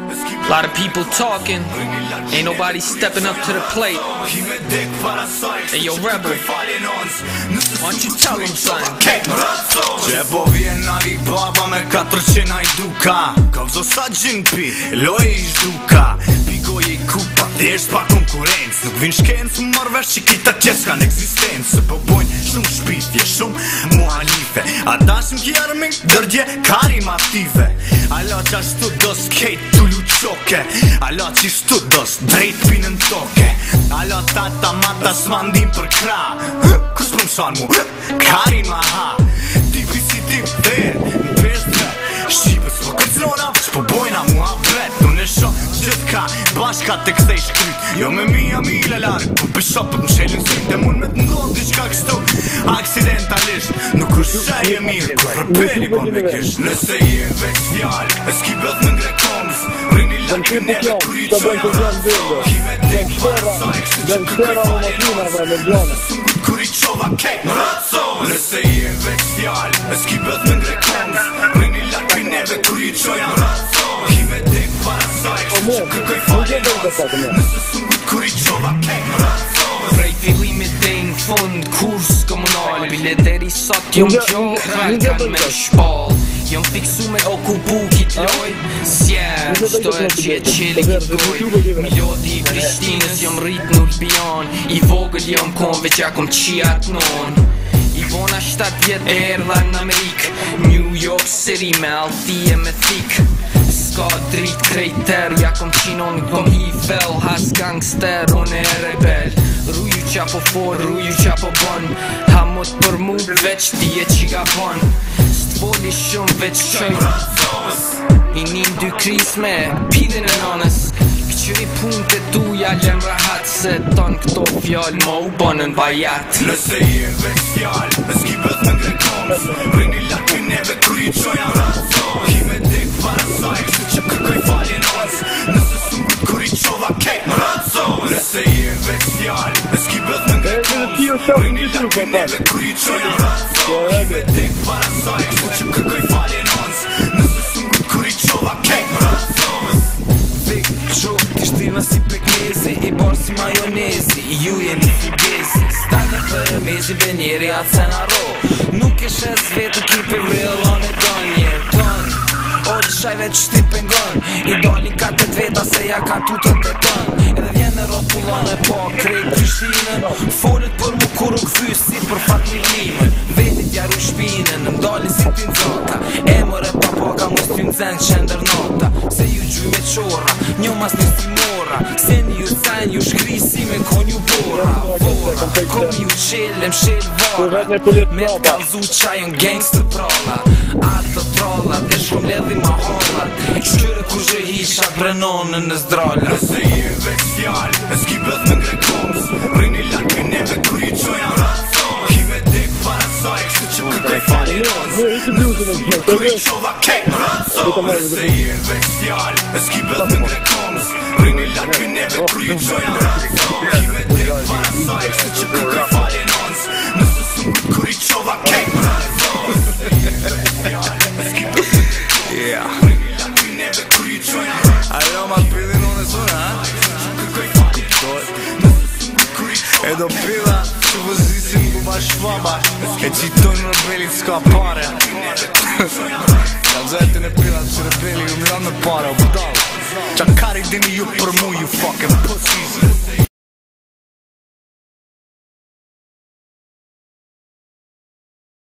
A lot of people talking, ain't nobody stepping up to the plate. Hey yo Rebel, why don't you tell them something? Që po vjen nari baba me 400 hajduka. Ka vzo sa gjimpi, loj I zhduka. Pikoj I kupa, thjesht pa konkurencë. Nuk vin shkencë, më marrë që kita qes kanë eksistencë. Po bojnë shumë shpifje, shumë muhalife. Ata shumë kjarëmin, dërgje karim aktive. Ala qashtu dos kejt tullu qoke. Ala qishtu dos drejt pinën toke. Ala tata mata s'mandim për kra. Kus për mësan mu, karim aha. Tipi si tip dhe, në peshtë Shqipës po këcrona, shpo bojna mua vet. Unë e shoh gjithë ka, bashka të kthej shkryt. Jo me mija mile larg, po pëshopët më shelin syt. E mun me të ndonë diçka kështu aksidentalisht. Nuk është që e mirë, kur rëpeli po me kish. Nëse je veç fjallë, e s'ki bët në ngre komës. Rini lakë neve kur I qoja Ki me tek parasaj, kështë që kërkoj falin ons. Kur I qova kejt në ratësovës. Nëse je veç fjallë, e s'ki bët në ngre komës. Rini lakë neve kur I qoja ratësovës. Ki me tek parasaj, kështë që kërkoj falin ons. Nëse sungut kur I qova kejt në ratësovës. Prej fillimit dhe në fund kurs komunal, bileteri sot jom gjallë, kanë me shpall. Jom fiksu me okupu kit loj, s'jer, qdo e që qeli kit goj. Milodi I Prishtinës jom rrit në Ulpian, I vogël jom konve që akom qiat non. I bona 7 vjet erdha në Amerik, New York City me altije me thik. Ska drit krejter, ja kom qinon, kom hi fel, has gangster, unë e rebel. Ruju qa po for, ruju qa po bon, hamot për mu, veç ti e qiga bon. S'tfoli shumë veç qoj, I nin dy kris me, pidin e nanës. Këqyri pun të tuja, lem rahat, se ton këto fjall, ma u bonën bajat. Nëse je veç fjall, e s'ki bët në ngre komës. Rini lakë neve kur I qoja ratësovës. Ki me tek parasaj, kështë që kërkoj falin ons. Nëse sungut kur I qova kejt në ratësovës. Nëse je veç fjall, e s'ki bët në ngre komës. Rini lakë neve kur I qoja ratësovës. Ki me tek parasaj, kështë që kërkoj falin ons. Nëse sungut kur I qova kejt në ratësovës. Vik, qok, kështina si pekmezi, I barë si majonezi, Ju jeni fugesi, staka për e mezi, venjeri atë se në ro. Nuk e shes vetë kipi real on e donje, ton. O të shajve që shti pengon, I doli ka të veta se ja ka tutët e ton. Edhe vjen e rotullon e po krejt Prishtinën, folet për mu kur u këthysh si për fatmirimin. Vetit jaru shpinën, më doli si t'in zota, e mëre papoka mos t'in zen qender nota. Se ju gjuj me qora, njo mas një si mora, se një ju cen ju shkrisi me kon ju bora. Vora, kom ju qelem shel vara, me t'kalzu qajon gangster pralla. Ato trolla, dhe shumë ledhi ma hollat, shkyre ku zhe hisha brenonën në zdralla. Nëse je veç fjall, e s'ki bët në ngre komës. Rini lakë neve kur I qoja ratësovës. Ki me tek parasaj, kështë që kërkoj falin ons. Kur I qova kejt në ratësovës. Nëse je veç fjall, e s'ki bët në ngre komës. Rini lakë neve kur I qoja ratësovës. Ki me tek parasaj, kështë që kërkoj falin ons. Nëse sungut kur I qova kejt në ratësovës. Ajo ma pidhin unë e sura, ha? E do pida që vëzisim ku ma shfaba, e qitojnë rebelit s'ka pare. Ka zetin e pida që rebeli ju mlanë me pare, o budal. Qa kari dini ju për mu, you fucking pussies.